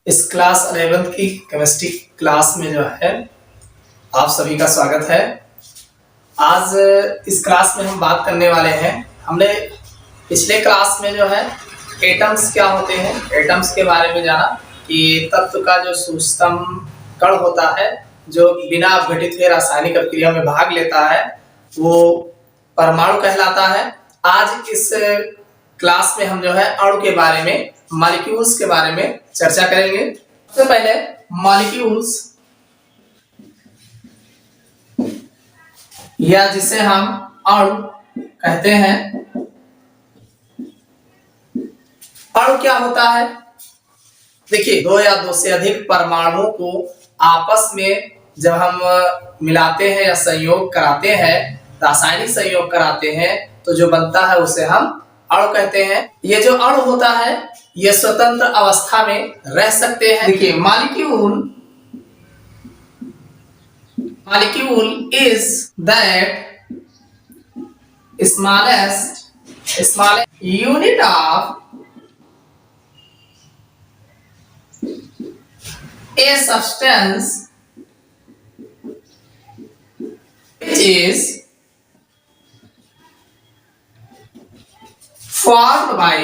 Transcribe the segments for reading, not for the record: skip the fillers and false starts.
इस class 11th की chemistry class में जो है आप सभी का स्वागत है। आज इस क्लास में हम बात करने वाले हैं। हमने पिछले क्लास में जो है एटम्स क्या होते हैं, एटम्स के बारे में जाना कि तत्व का जो सूक्ष्मतम कण होता है जो बिना अपघटित हुए रासायनिक अभिक्रिया में भाग लेता है वो परमाणु कहलाता है। आज इस क्लास में हम जो है अणु के बारे में, मॉलिक्यूल्स के बारे में चर्चा करेंगे। सबसे पहले मॉलिक्यूल्स या जिसे हम अणु कहते हैं। अणु क्या होता है? देखिए, दो या दो से अधिक परमाणुओं को आपस में जब हम मिलाते हैं या संयोग कराते हैं, रासायनिक संयोग कराते हैं, तो जो बनता है उसे हम अणु कहते हैं। ये जो अणु होता है ये स्वतंत्र अवस्था में रह सकते हैं। देखिए, molecule is that smallest unit of a substance which is formed by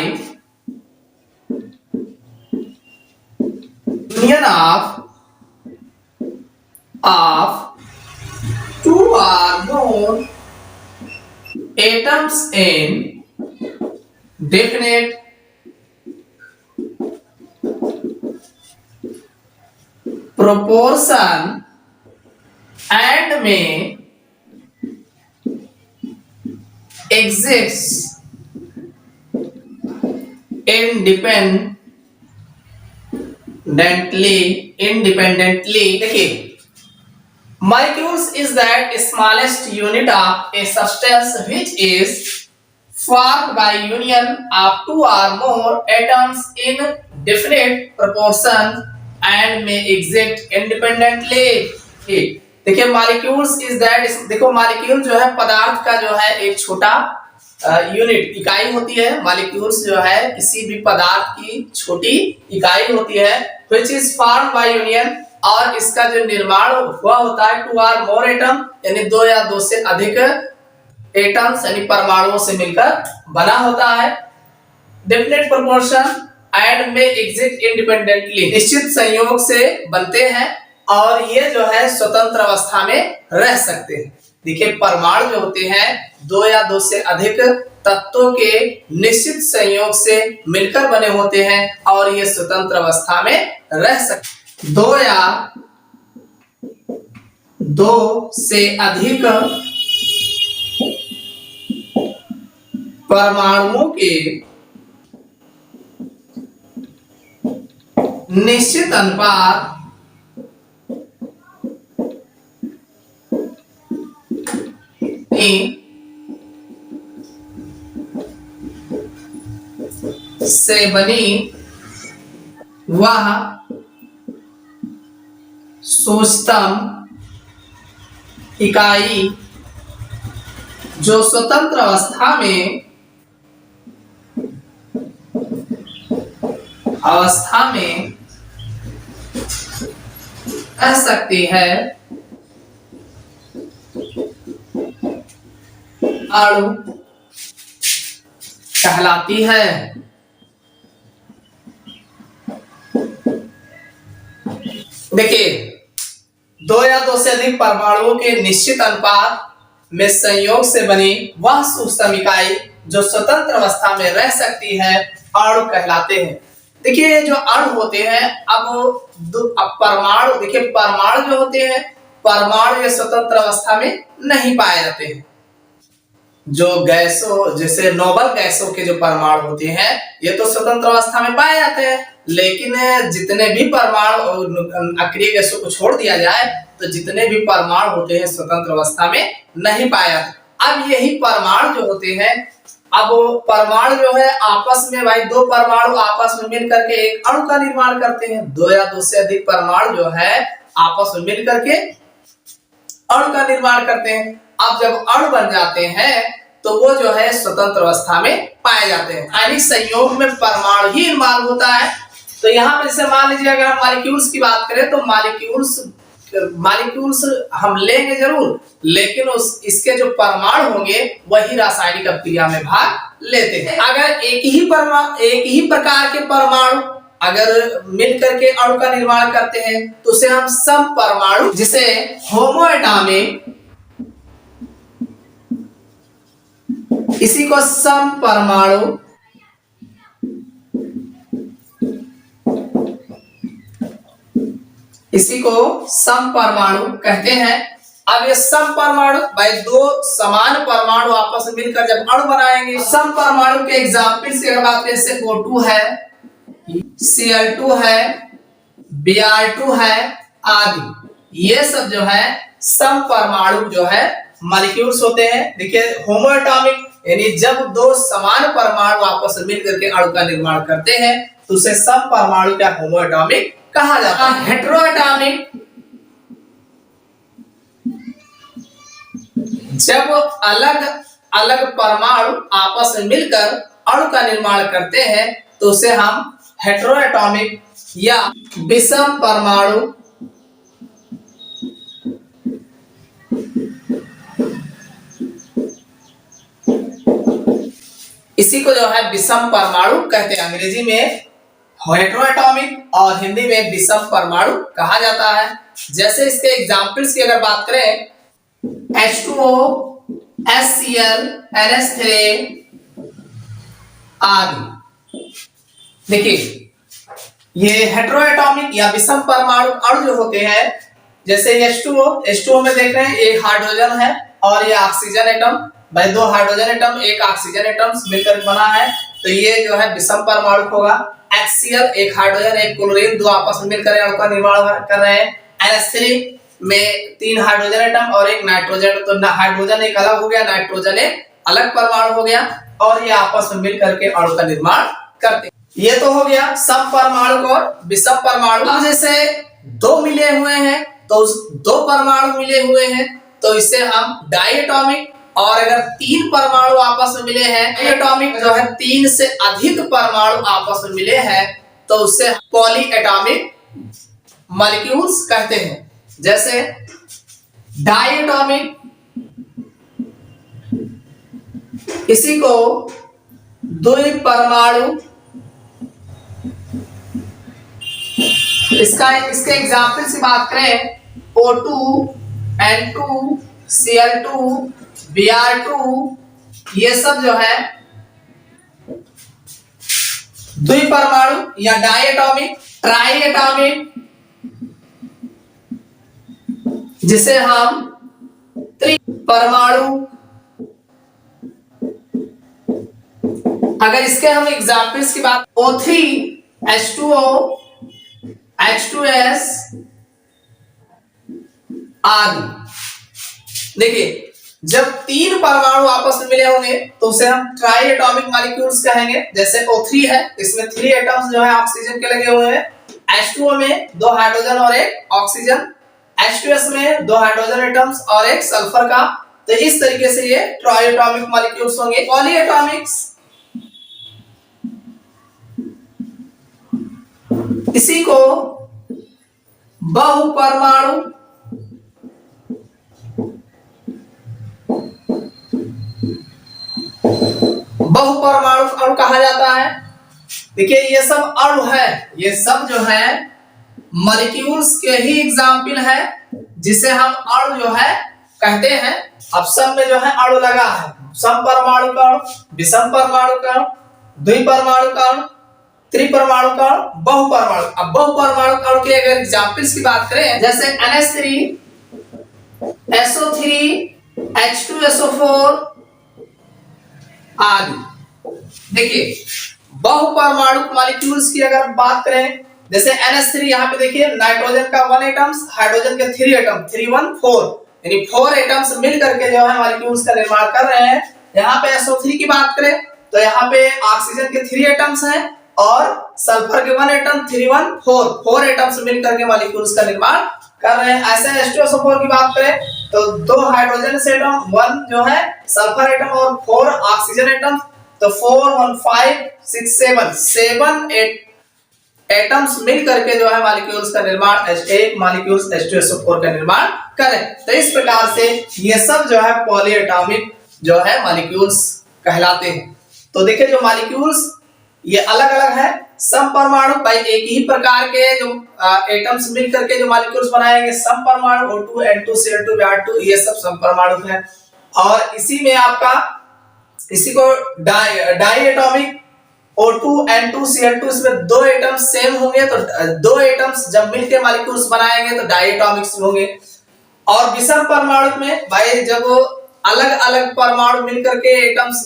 union of two or more atoms in definite proportion and may exist independently. देखिए, molecules is that smallest unit of a substance which is formed by union of two or more atoms in definite proportion and may exist independently. देखिए, molecules is that, देखो molecule जो है पदार्थ का जो है एक छोटा यूनिट, इकाई होती है। मॉलिक्यूल्स जो है किसी भी पदार्थ की छोटी इकाई होती है which is formed by union, और इसका जो निर्माण हुआ होता है टू आर मोर एटम, यानी दो या दो से अधिक एटम्स यानी परमाणुओं से मिलकर बना होता है। डेफिनेट प्रोपोर्शन एंड में एग्जिस्ट इंडिपेंडेंटली, निश्चित संयोग से बनते हैं और ये जो है स्वतंत्र अवस्था में रह सकते हैं। देखिए, परमाणु जो होते हैं दो या दो से अधिक तत्वों के निश्चित संयोग से मिलकर बने होते हैं और ये स्वतंत्र अवस्था में रह सकते। दो या दो से अधिक परमाणुओं के निश्चित अनुपात से बनी वह सूक्ष्मतम इकाई जो स्वतंत्र अवस्था में रह सकती है, अणु कहलाती है। देखिए, दो या दो से अधिक परमाणुओं के निश्चित अनुपात में संयोग से बनी वह सूक्ष्म इकाई जो स्वतंत्र अवस्था में रह सकती है अणु कहलाते हैं। देखिए, जो अणु होते हैं, अब परमाणु, देखिए परमाणु जो होते हैं, परमाणु ये स्वतंत्र अवस्था में नहीं पाए जाते हैं। जो गैसों, जैसे नोबल गैसों के जो परमाणु होते हैं ये तो स्वतंत्र अवस्था में पाए जाते हैं, लेकिन जितने भी परमाणु अक्रिय गैसों को छोड़ दिया जाए तो जितने भी परमाणु होते हैं स्वतंत्र अवस्था में नहीं पाए जाते। अब यही परमाणु जो होते हैं, अब परमाणु जो है आपस में, भाई दो परमाणु आपस में मिल करके एक अणु का निर्माण करते हैं। दो या दो से अधिक परमाणु जो है आपस में मिल करके अणु का निर्माण करते हैं। अब जब अणु बन जाते हैं तो वो जो है स्वतंत्र अवस्था में पाए जाते हैं। यानी संयोग में परमाणु ही इन्वॉल्व होता है तो यहाँ पे जैसे मान लीजिए अगर हम मॉलिक्यूल्स की बात करें तो मॉलिक्यूल्स हम लेंगे जरूर, लेकिन इसके जो परमाणु होंगे वही रासायनिक अभिक्रिया में भाग लेते हैं। अगर एक ही प्रकार के परमाणु अगर मिलकर के अणु का निर्माण करते हैं तो उसे हम समपरमाणु, जिसे होमोएटॉमिक, इसी को समपरमाणु कहते हैं। अब ये समपरमाणु भाई दो समान परमाणु आपस में मिलकर जब अणु बनाएंगे, समपरमाणु के एग्जांपल्स की अगर बात करें जैसे O2 है, Cl2 है, Br2 है आदि, ये सब जो है समपरमाणु जो है मॉलिक्यूल्स होते हैं। देखिए होमोएटॉमिक यानी जब दो समान परमाणु आपस में मिलकर के अणु का निर्माण करते हैं तो उसे समपरमाणु या होमोएटॉमिक कहा जाता है। हेटेरोएटॉमिक जब अलग अलग परमाणु आपस में मिलकर अणु का निर्माण करते हैं तो उसे हम हेटेरोएटॉमिक या विषम परमाणु इसी को जो है विषम परमाणु कहते हैं। अंग्रेजी में हेटेरोएटॉमिक और हिंदी में विषम परमाणु कहा जाता है। जैसे इसके एग्जांपल्स की अगर बात करें H2O, HCl, NH3 आदि। देखिए ये हेटेरोएटॉमिक या विषम परमाणु अणु जो होते हैं, जैसे H2O में देख रहे हैं एक हाइड्रोजन है और ये ऑक्सीजन एटम, भाई दो हाइड्रोजन एटम एक ऑक्सीजन एटम मिलकर बना है तो ये जो है विषम परमाणु होगा। HCl एक हाइड्रोजन एक क्लोरीन दो आपस में मिलकर अणु का निर्माण कर रहे हैं। NH3 में तीन हाइड्रोजन एटम और एक नाइट्रोजन, तो हाइड्रोजन एक अलग हो गया, नाइट्रोजन एक अलग परमाणु हो गया और ये आपस में मिलकर के अणु का निर्माण करते हैं। ये तो हो गया समपरमाणु और विषम परमाणु। अब जैसे दो मिले हुए हैं तो दो परमाणु मिले हुए हैं तो इसे हम डायटोमिक, और अगर तीन परमाणु आपस में मिले हैं, डायटोमिक जो है तीन से अधिक परमाणु आपस में मिले हैं तो उसे पॉलीएटॉमिक मॉलिक्यूल्स कहते हैं। जैसे डायटोमिक, इसी को द्विपरमाणु, इसके एग्जांपल से बात करें O2, N2, Cl2, Br2, ये सब जो है द्विपरमाणु या डायटोमिक। ट्राइएटॉमिक जिसे हम त्रिपरमाणु, अगर इसके हम एग्जांपल्स की बात O3, H2O, H2S आदि। देखिए जब तीन परमाणु आपस में मिले होंगे तो उसे हम ट्राइएटॉमिक मॉलिक्यूल्स कहेंगे। जैसे O3 है, इसमें 3 एटम्स जो है ऑक्सीजन के लगे हुए हैं। H2O में 2 हाइड्रोजन और एक ऑक्सीजन, H2S में 2 हाइड्रोजन एटम्स और एक सल्फर का। तो इस तरीके से ये ट्राइएटॉमिक मॉलिक्यूल्स होंगे। पॉलीएटॉमिक्स, इसी को बहुपरमाणु, बहुपरमाणु अणु कहा जाता है। देखिए ये सब अणु है, ये सब जो है मॉलिक्यूल्स के ही एग्जाम्पल है जिसे हम अणु जो है कहते हैं। अब सब में जो है अणु लगा है, समपरमाणु का अणु, विषम परमाणु का अणु, द्विपरमाणु का अणु, त्रिपरमाणु का अणु, बहुपरमाणु। अब बहुपरमाणु अणु के अगर एग्जांपल्स की बात करें जैसे NH3, SO3, H2SO4 आदि। देखिए बहुपरमाणु मॉलिक्यूल्स की अगर बात करें जैसे NH3, यहाँ पे देखिए नाइट्रोजन का 1 एटम्स, हाइड्रोजन के 3 एटम, 3 1 4 यानी 4 एटम्स मिल करके जो है मॉलिक्यूल्स का निर्माण कर रहे हैं। यहाँ पे SO3 की बात करें तो यहाँ पे ऑक्सीजन के 3 एटम्स हैं और सल्फर के 1 एटम, 3 1 4 एटम्स मिल करके मॉलिक्यूल्स का निर्माण कर रहे हैं। ऐसे H2SO4 की बात करें तो 2 हाइड्रोजन एटम, 1 जो है सल्फर एटम और 4 ऑक्सीजन एटम, तो 4 1 5 6 7 7 8 एटम्स मिल करके जो है मॉलिक्यूल्स का निर्माण एक मॉलिक्यूल्स H2SO4 का निर्माण करें। तो इस प्रकार से ये सब जो है पॉलीएटॉमिक जो है मॉलिक्यूल्स कहलाते हैं। तो देखिए जो मॉलिक्यूल्स ये अलग अलग है, समपरमाणु भाई एक ही प्रकार के जो एटम्स मिल करके जो मॉलिक्यूल्स बनाएंगे समपरमाणु O2 N2 Cl2 Br2 ये सब समपरमाणु है। और इसी में आपका इसी को die atomic O2 N2 Cl2 इसमें दो एटम्स सेम होंगे तो दो एटम्स जब मिलकर मॉलिक्यूल्स बनाएंगे तो डाई एटॉमिक्स होंगे। और विषम परमाणु में भाई जब अलग अलग परमाणु मिलकर के एटम्स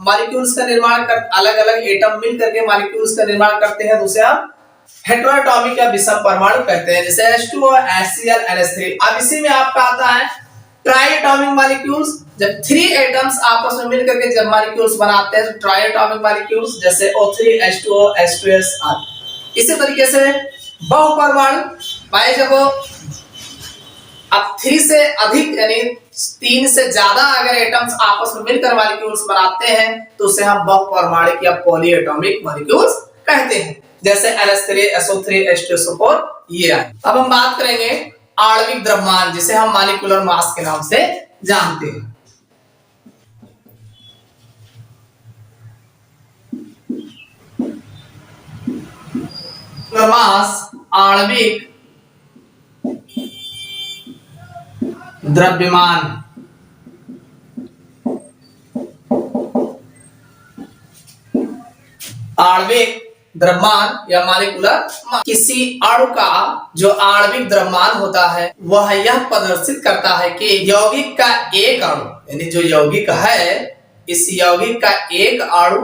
मॉलिक्यूल्स का निर्माण कर अलग अलग एटम मिल करके मॉलिक्यूल्स का निर्माण करते हैं तो उसे हम हेटेरोएटॉमिक या विषम परमाणु कहते हैं, जैसे H2O HCl NH3। अब इसी में आपका आता है ट्राइएटॉमिक मॉलिक्यूल्स, जब 3 एटम्स आपस में मिलकर के जब मॉलिक्यूल्स बनाते हैं तो ट्राइएटॉमिक मॉलिक्यूल्स जैसे O3 H2O H2S आदि। इसी तरीके से बहुपरमाणु भाई जब अब 3 से अधिक यानी 3 से ज्यादा अगर एटम्स आपस में मिलकर मॉलिक्यूल्स बनाते हैं तो उसे हम बहुपरमाणिक या पॉलीएटॉमिक मॉलिक्यूल्स कहते हैं, जैसे NH3 SO3 H2SO4 ये आए। अब हम बात करेंगे आणविक द्रव्यमान जिसे हम मॉलिक्यूलर मास के नाम से जानते हैं। मास आणविक द्रव्यमान आणविक द्रव्यमान या मॉलिक्यूलर किसी अणु का जो आणविक द्रव्यमान होता है वह यह प्रदर्शित करता है कि यौगिक का एक अणु यानी जो यौगिक है इस यौगिक का एक अणु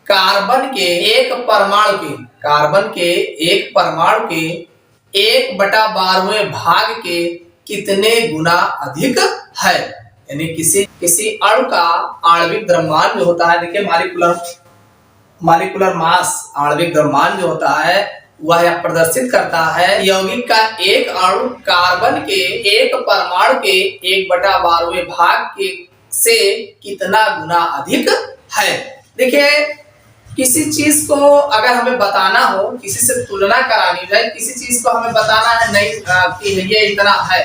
कार्बन के एक परमाणु के 1/12वें भाग के कितने गुना अधिक है। यानी किसी अणु का आणविक द्रव्यमान जो होता है, देखिए मॉलिक्यूलर मास आणविक द्रव्यमान जो होता है वह यह प्रदर्शित करता है यौगिक का एक अणु कार्बन के एक परमाणु के 1/12वें भाग के से कितना गुना अधिक है। देखिए किसी चीज को अगर हमें बताना हो, किसी से तुलना करानी है, किसी चीज को हमें बताना है नहीं कि ये इतना है,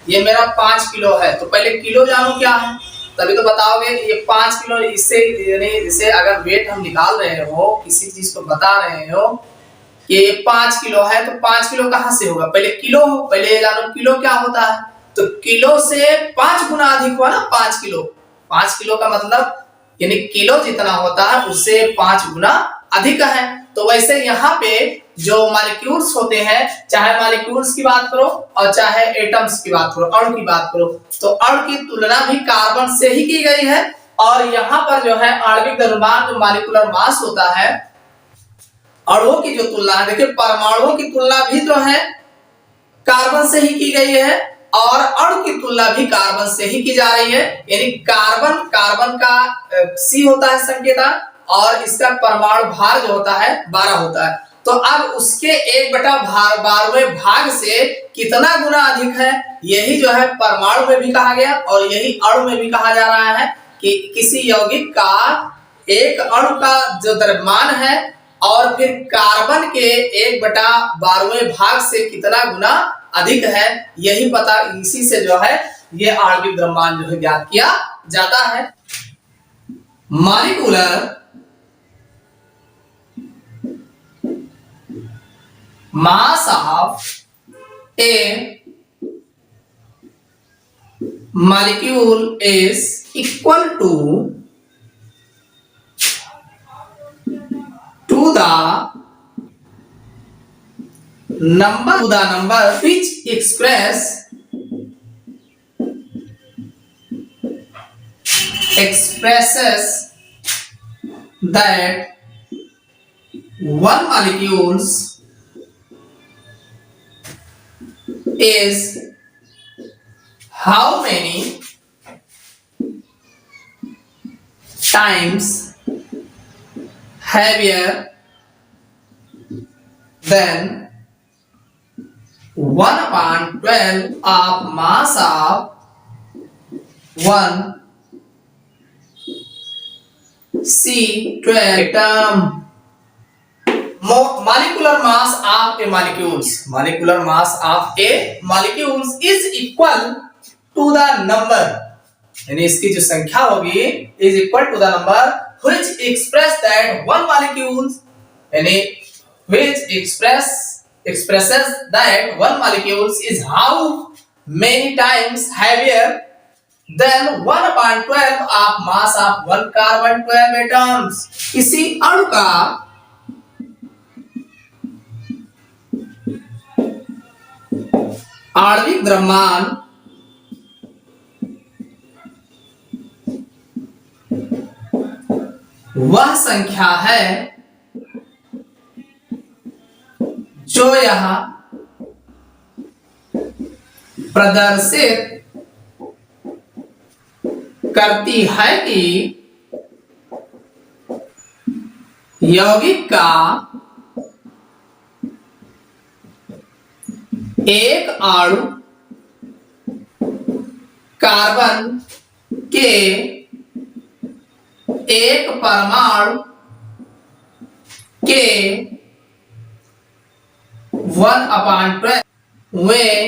ये मेरा 5 किलो है, तो पहले किलो जानो क्या है तभी तो बताओगे ये 5 किलो। इससे यानी इसे अगर वेट हम निकाल रहे हो, किसी चीज को बता रहे हो कि ये 5 किलो है तो 5 किलो कहाँ से होगा, पहले किलो हो, पहले ये जानो किलो क्या होता है। तो किलो से 5 गुना अधिक हुआ ना 5 किलो। 5 किलो का मतलब यानी किलो जितना होता है उससे 5 गुना अधिक है। तो वैसे यहाँ पे जो मॉलिक्यूल्स होते हैं, चाहे मॉलिक्यूल्स की बात करो और चाहे एटम्स की बात करो, अणु की बात करो, तो अणु की तुलना भी कार्बन से ही की गई है। और यहाँ पर जो है आणविक द्रव्यमान जो मॉलिक्यूलर मास होता है, अणुओं की जो तुलना है, देखिए परमाणुओं की तुलना भी जो है कार्बन से ही की गई है और अणु की तुलना भी कार्बन से ही की जा रही है। यानी कार्बन का C होता है संकेतक और इसका परमाणु भार जो होता है 12 होता है। तो अब उसके 1/12वें भाग से कितना गुना अधिक है, यही जो है परमाणु में भी कहा गया और यही अणु में भी कहा जा रहा है कि किसी यौगिक का एक अणु का जो द्रव्यमान है और फिर कार्बन के 1/12वें भाग से कितना गुना अधिक है, यही पता इसी से जो है ये आणविक द्रव्यमान जो है ज्ञात किया जाता है। Molecular mass of a molecule is equal to the number which expresses that one molecules is how many times heavier than 1/12 of mass of 1 C12 atom। molecular mass of a molecules is equal to the number, यानी इसकी जो संख्या होगी is equal to the number which express that one molecules, यानी which expresses that one molecules is how many times heavier than 1/12 of mass of one carbon 12 atoms. किसी अणु का आणविक द्रव्यमान वह संख्या है जो यहां प्रदर्शित करती है कि यौगिक का एक अणु कार्बन के एक परमाणु के 1/12वें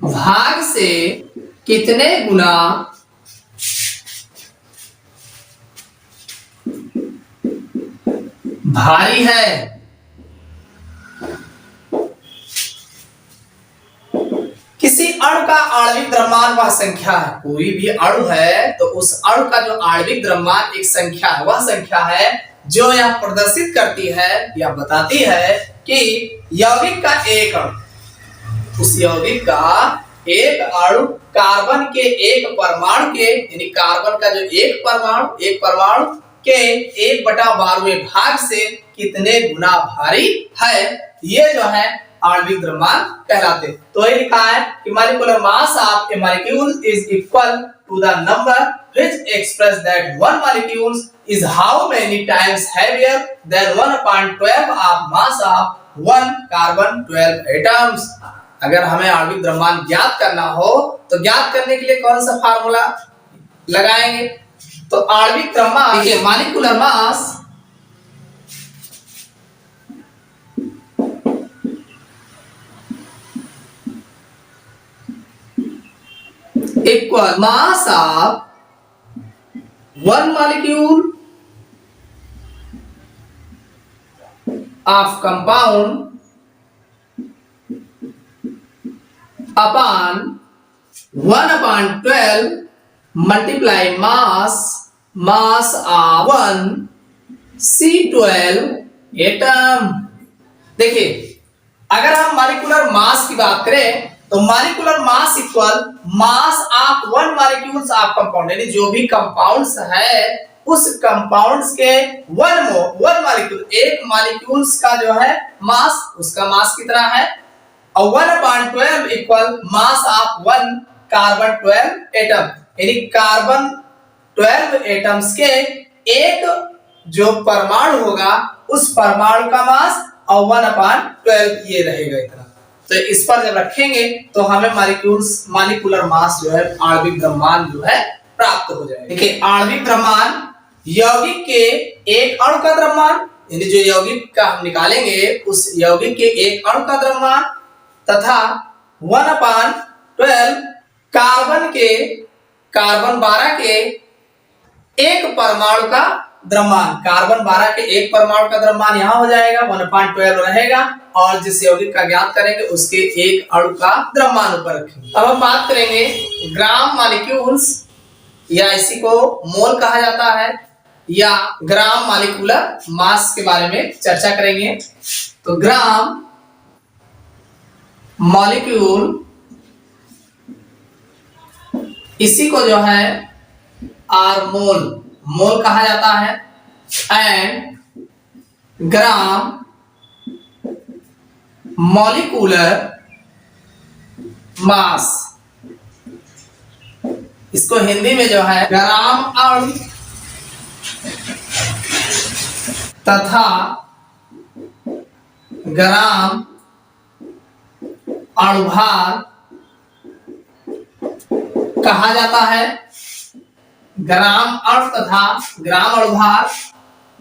भाग से कितने गुना भारी है। किसी अणु का आणविक द्रव्यमान वह संख्या है, कोई भी अणु है तो उस अणु का जो आणविक द्रव्यमान एक संख्या है, वह संख्या है जो यह प्रदर्शित करती है या बताती है कि यौगिक का एक अणु, उस यौगिक का एक अणु कार्बन के एक परमाणु के, यानी कार्बन का जो एक परमाणु के 1/12वें भाग से कितने गुना भारी है, ये जो है आणविक द्रव्यमान कहलाते। तो ये लिखा है कि molecular mass of a molecule is equal to the number which express that one molecule is how many times heavier than 1/12 of mass of one carbon 12 atoms। अगर हमें आणविक द्रव्यमान ज्ञात करना हो तो ज्ञात करने के लिए कौन सा फार्मूला लगाएंगे, तो आणविक द्रव्यमान देखिए molecular mass equal mass of one molecule of compound upon 1/12 multiply mass of one C12 atom. देखिए अगर हम मॉलिक्यूलर मास की बात करें तो molecular mass equal mass of one molecules of compound, यानी जो भी कंपाउंड्स है उस कंपाउंड्स के वन मॉलिक्यूल, एक मॉलिक्यूल्स का जो है मास, उसका मास कितना है, और 1/12 equal mass of one carbon 12 atom, यानी कार्बन 12 एटम्स के एक जो परमाणु होगा उस परमाणु का मास और 1/12 ये रहेगा इतना। तो इस पर जब रखेंगे तो हमें मॉलिक्यूलर मास जो है, आणविक द्रव्यमान जो है प्राप्त हो जाएगा। देखिए आणविक द्रव्यमान यौगिक के एक अणु का द्रव्यमान, यानी जो यौगिक का हम निकालेंगे उस यौगिक के एक अणु का द्रव्यमान तथा 1/12 कार्बन 12 के एक परमाणु का द्रव्यमान, कार्बन 12 के एक परमाणु का द्रव्यमान यहां हो जाएगा, 1/12 रहेगा, और जिस यौगिक का ज्ञात करेंगे उसके एक अणु का द्रव्यमान ऊपर रखेंगे। अब हम बात करेंगे ग्राम मॉलिक्यूल्स, या इसी को मोल कहा जाता है, या ग्राम मॉलिक्यूलर मास के बारे में चर्चा करेंगे। तो ग्राम मॉलिक्यूल, इसी को जो है आर मोल कहा जाता है, एंड ग्राम मॉलिक्यूलर मास, इसको हिंदी में जो है ग्राम अणु तथा ग्राम अणुभार कहा जाता है। ग्राम अणु तथा ग्राम अणुभार,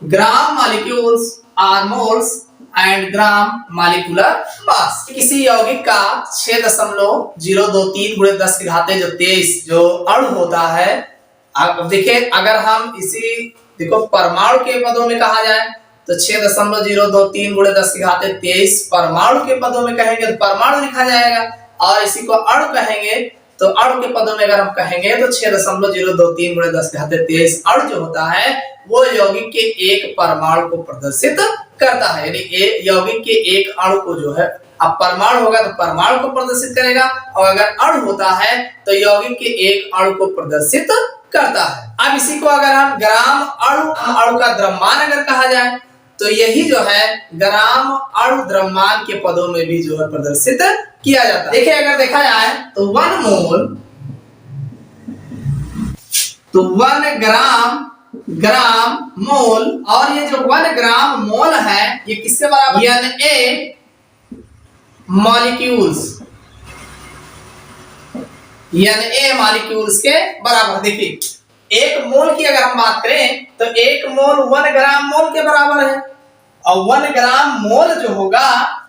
gram molecules or moles and gram molecular mass. किसी यौगिक का 6.023 गुणे 10 की घात 23 जो अणु होता है। अब देखिए अगर हम इसी देखो परमाणु के पदों में कहा जाए तो 6.023 गुणे 10 की घात 23 परमाणु के पदों में कहेंगे तो परमाणु लिखा जाएगा, और इसी को अणु कहेंगे तो अणु के पदों में अगर हम कहेंगे तो 6.023 गुणे 10 की घात 23 अणु जो होता है वो यौगिक के एक परमाणु को प्रदर्शित करता है। यानी यौगिक के एक अणु को जो है, अब परमाणु होगा तो परमाणु को प्रदर्शित करेगा, और अगर अणु होता है तो यौगिक के एक अणु को प्रदर्शित करता है। अब इसी को अगर हम ग्राम अणु का द्रव्यमान अगर कहा जाए तो यही जो है ग्राम अणु द्रव्यमान के पदों में भी जो है प्रदर्शित किया जाता है। देखिए अगर देखा जाए तो 1 मोल तो 1 ग्राम मोल, और ये जो 1 ग्राम मोल है ये किसके बराबर, Na मॉलिक्यूल्स, Na मॉलिक्यूल्स के बराबर। देखिए 1 मोल की अगर हम बात करें तो 1 मोल 1 ग्राम मोल के बराबर है, और 1 ग्राम मोल जो होगा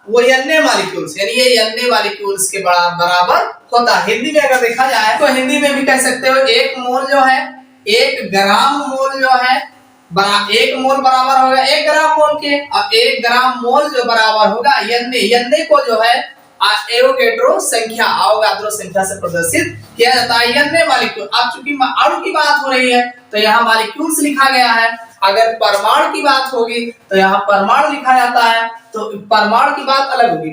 वो Na मॉलिक्यूल्स, यानी ये Na मॉलिक्यूल्स के बराबर होता है। हिंदी में अगर देखा जाए तो हिंदी में भी कह सकते हो 1 मोल जो है 1 ग्राम मोल जो है 1 मोल बराबर होगा 1 ग्राम मोल के, और 1 ग्राम मोल जो बराबर होगा Na को जो है एवोगैड्रो संख्या अवोगाद्रो संख्या से प्रदर्शित किया जाता है Na मॉलिक्यूल। अब चूंकि अणु की बात हो रही है तो यहाँ मॉलिक्यूल्स लिखा गया है, अगर परमाणु की बात होगी तो यहाँ परमाणु लिखा जाता है। तो परमाणु की बात अलग होगी,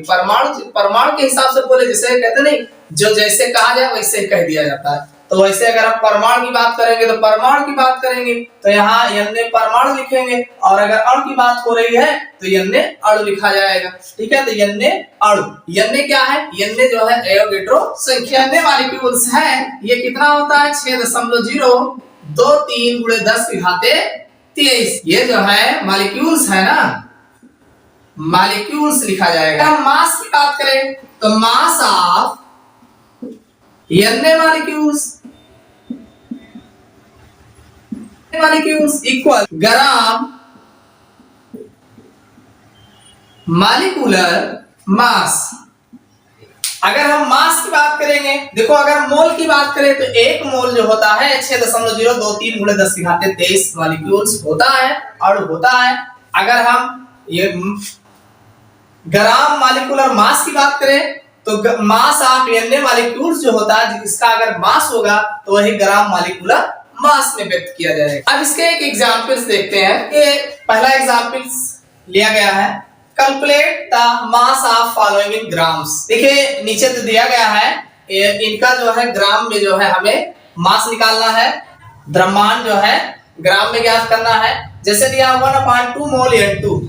परमाणु के हिसाब से बोले जैसे कहते नहीं, जो जैसे कहा जाए वैसे कह दिया जाता है। तो वैसे अगर हम परमाणु की बात करेंगे तो परमाणु की बात करेंगे तो यहाँ Na परमाणु लिखेंगे, और अगर अणु की बात हो रही है तो Na अणु लिखा जाएगा। ठीक है, तो Na अणु, Na क्या है, Na जो है एवोगैड्रो संख्या। Na मॉलिक्यूल्स है ये कितना होता है 6.023 गुणे 10 की घात 23, ये जो है मॉलिक्यूल्स है ना, मॉलिक्यूल्स लिखा जाएगा। हम मास की बात करें तो mass of Na molecules equal gram molecular mass. अगर हम मास की बात करेंगे, देखो अगर मोल की बात करें तो 1 मोल जो होता है 6.023 गुणे 10 की घात 23 मॉलिक्यूल्स होता है, अणु होता है। अगर हम ये ग्राम मॉलिक्यूलर मास की बात करें तो मास ऑफ Na मॉलिक्यूल्स जो होता है इसका अगर मास होगा तो वही ग्राम मॉलिक्यूलर मास में व्यक्त किया जाएगा। अब इसके एक एग्जांपल्स देखते हैं। ये पहला एग्जांपल्स लिया गया है, calculate the mass of following in grams. देखिए नीचे तो दिया गया है, इनका जो है ग्राम में जो है हमें मास निकालना है, द्रव्यमान जो है ग्राम में ज्ञात करना है। जैसे दिया 1/2 मोल N2,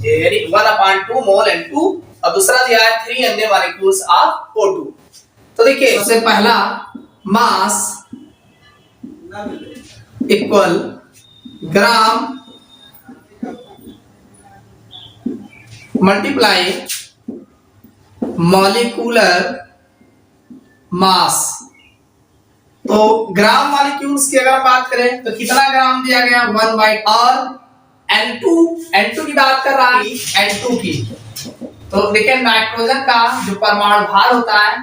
यानी 1/2 मोल N2, और दूसरा दिया है 3 Na मॉलिक्यूल्स ऑफ O2। तो देखिए सबसे पहला mass equal gram multiply molecular mass. तो ग्राम मॉलिक्यूल्स की अगर बात करें तो कितना ग्राम दिया गया 1/, और N2 की बात कर रहा है N2 की। तो देखिए नाइट्रोजन का जो परमाणु भार होता है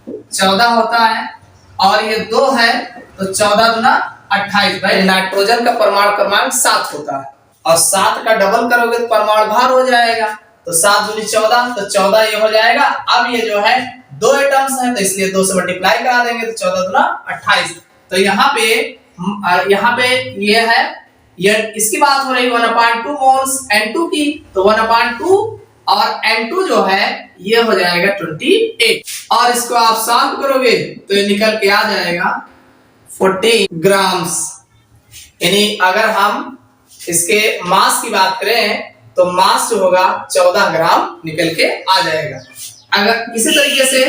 14 होता है, और ये 2 है तो 14 दूना 28। भाई नाइट्रोजन का परमाणु क्रमांक 7 होता है, और 7 का डबल करोगे तो परमाणु भार हो जाएगा, तो 7 दूनी 14, तो 14 ये हो जाएगा। अब ये जो है 2 एटम्स है तो इसलिए 2 से मल्टीप्लाई करा देंगे तो 14 दूना 28। तो यहाँ पे ये है, ये इसकी बात हो रही 1/2 मोल्स N2 की, तो 1/2 और N2 जो है ये हो जाएगा 28, और इसको आप सॉल्व करोगे तो ये निकल के आ जाएगा 40 ग्राम्स। यानी अगर हम इसके मास की बात करें तो मास जो होगा 14 ग्राम निकल के आ जाएगा। अगर इसी तरीके से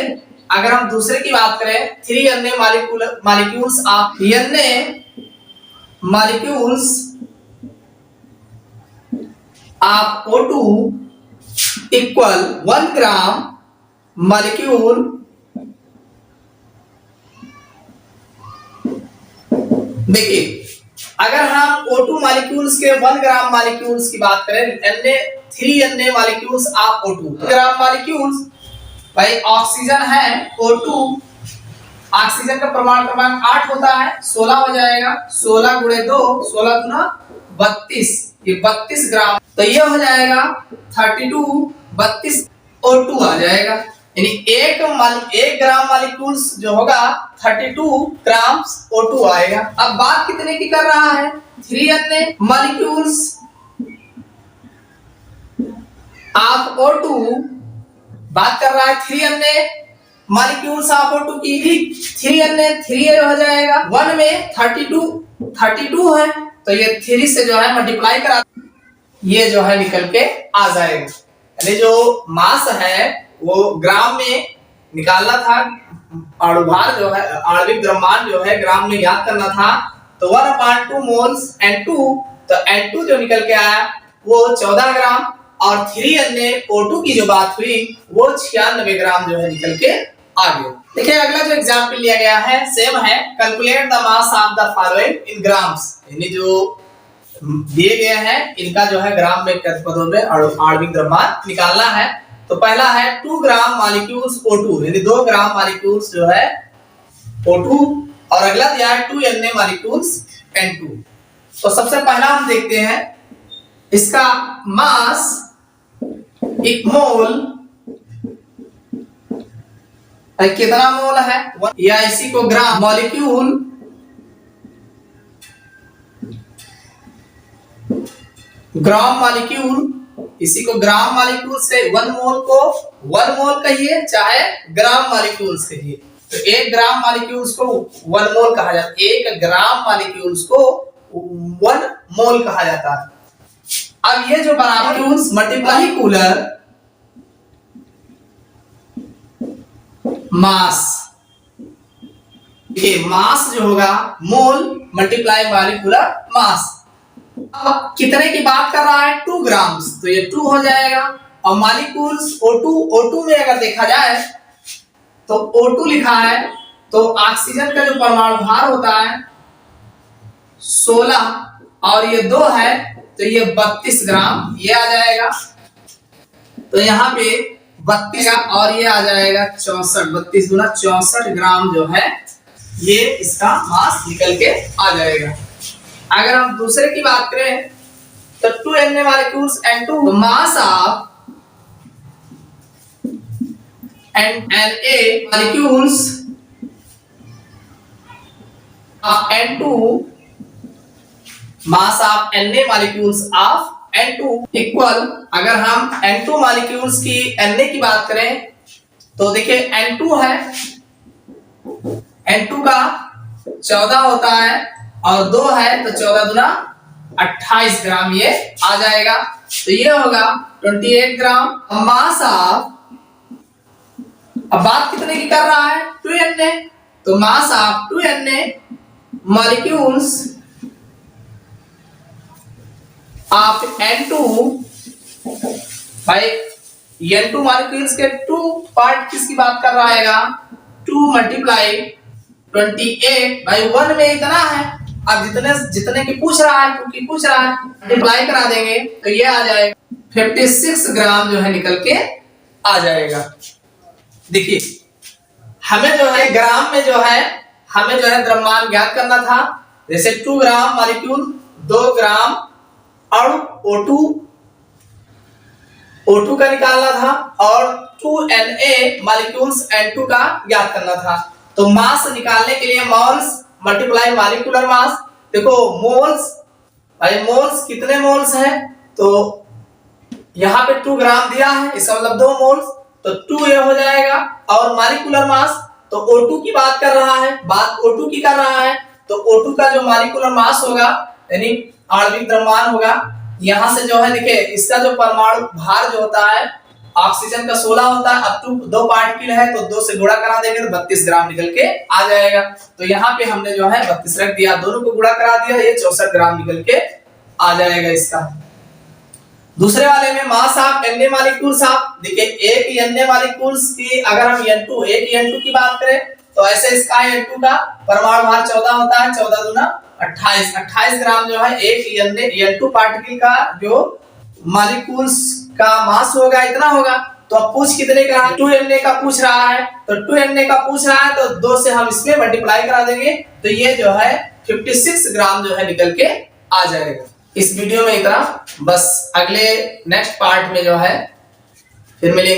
अगर हम दूसरे की बात करें 3 Na molecules of Na molecules of O2 equal 1 gram molecule देखिए अगर हम O2 मॉलिक्यूल्स के 1 ग्राम मॉलिक्यूल्स की बात करें, Na 3 Na molecules of O2 gram molecules, भाई ऑक्सीजन है O2, ऑक्सीजन का परमाणु क्रमांक 8 होता है, 16 हो जाएगा, 16 गुणे 2, 16 गुना 32, ये 32 ग्राम, तो ये हो जाएगा 32, 32 O2 आ जाएगा, यानी एक ग्राम मॉलिक्यूल्स जो होगा 32 ग्राम O2 आएगा। अब बात कितने की कर रहा है, 3 मॉलिक्यूल्स ऑफ O2 बात कर रहा है, 3 मॉलिक्यूल्स ऑफ O2 की, 3 हो जाएगा, 1 में 32 है, तो ये 3 से जो है मल्टीप्लाई करा, ये जो है निकल के आ जाएगा, यानी जो मास है वो ग्राम में निकालना था, अणुभार जो है, आणविक द्रव्यमान जो है ग्राम में याद करना था, तो 1/2 मोल्स N2, तो N2 जो निकल के आया वो 14 ग्राम, और 3 O2 की जो बात हुई वो 96 ग्राम जो है निकल के आ गया। देखिए अगला जो एग्जाम्पल लिया गया है सेम है, calculate the mass of the following in grams, यानी जो दिए गए हैं इनका जो है ग्राम में पदों में आणविक द्रव्यमान निकालना है। तो पहला है 2 ग्राम मॉलिक्यूल्स O2, यानी 2 ग्राम मॉलिक्यूल्स जो है O2, और अगला दिया है 2 Na मॉलिक्यूल्स N2। तो सबसे पहला हम देखते हैं इसका मास, एक मोल कितना मोल है, या इसी को ग्राम, मॉलिक्यूल ग्राम मॉलिक्यूल, इसी को ग्राम मॉलिक्यूल से 1 मोल को 1 मोल कहिए चाहे ग्राम मॉलिक्यूल्स कहिए, तो 1 ग्राम मॉलिक्यूल्स को 1 मोल कहा जाता है, 1 ग्राम मॉलिक्यूल्स को 1 मोल कहा जाता है। अब ये जो मॉलिक्यूल्स मल्टीप्लाई कूलर मास, ये मास जो होगा मोल मल्टीप्लाई मॉलिक्यूलर मास, अब कितने की बात कर रहा है, 2 ग्राम्स, तो ये 2 हो जाएगा, और मॉलिक्यूल्स O2 में अगर देखा जाए तो O2 लिखा है, तो ऑक्सीजन का जो परमाणु भार होता है 16, और ये 2 है, तो ये 32 ग्राम ये आ जाएगा, तो यहाँ पे 32 और ये आ जाएगा 64, 32 गुना 64 ग्राम जो है ये इसका मास निकल के आ जाएगा। अगर हम दूसरे की बात करें तो 2 Na molecules N2, mass of Na molecules of N2, mass of Na molecules of N2 equal, अगर हम N2 मॉलिक्यूल्स की Na की बात करें तो देखिए N2 है, N2 का 14 होता है और 2 है, तो 14 दुना 28 ग्राम ये आ जाएगा, तो ये होगा 28 ग्राम। मास ऑफ, अब बात कितने की कर रहा है, 2 Na, तो mass of 2 Na molecules of N2, भाई N2 मॉलिक्यूल्स के 2 पार्ट किसकी बात कर रहा है, 2 मल्टीप्लाई 28, भाई 1 में इतना है, अब जितने की पूछ रहा है, 2 की पूछ रहा है, मल्टीप्लाई करा देंगे तो ये आ जाएगा 56 ग्राम जो है निकल के आ जाएगा। देखिए हमें जो है ग्राम में जो है हमें जो है द्रव्यमान ज्ञात करना था, जैसे 2 ग्राम मॉलिक्यूल 2 ग्राम और O2 का निकालना था, और 2 Na मॉलिक्यूल्स N2 का ज्ञात करना था। तो मास निकालने के लिए मोल्स मल्टीप्लाई मॉलिक्यूलर मास, देखो मोल्स, भाई मोल्स कितने मोल्स है, तो यहाँ पे 2 ग्राम दिया है, इसका मतलब 2 मोल्स, तो 2 ये हो जाएगा, और मॉलिक्यूलर मास तो O2 की बात कर रहा है, बात O2 की कर रहा है, तो O2 का जो मॉलिक्यूलर मास होगा यानी आणविक द्रव्यमान होगा, यहाँ से जो है देखिए इसका जो परमाणु भार जो होता है ऑक्सीजन का 16 होता है, अब 2 पार्टिकल है तो 2 से गुणा करा देंगे तो 32 ग्राम निकल के आ जाएगा। तो यहाँ पे हमने जो है 32 रख दिया, दोनों को गुणा करा दिया, ये 64 ग्राम निकल के आ जाएगा इसका। दूसरे वाले में mass of Na molecules of, देखिए एक Na मॉलिक्यूल्स की अगर हम एक N2 की बात करें तो ऐसे इसका N2 का परमाणु भार 14 होता है, 14 दूना 28 ग्राम जो है एक N2 पार्टिकल का जो मॉलिक्यूल्स का मास होगा इतना होगा। तो अब पूछ कितने का है, 2Na का पूछ रहा है, तो 2Na का पूछ रहा है तो 2 से हम इसमें मल्टीप्लाई करा देंगे, तो ये जो है 56 ग्राम जो है निकल के आ जाएगा। इस वीडियो में इतना, बस अगले नेक्स्ट पार्ट में जो है फिर मिलेंगे।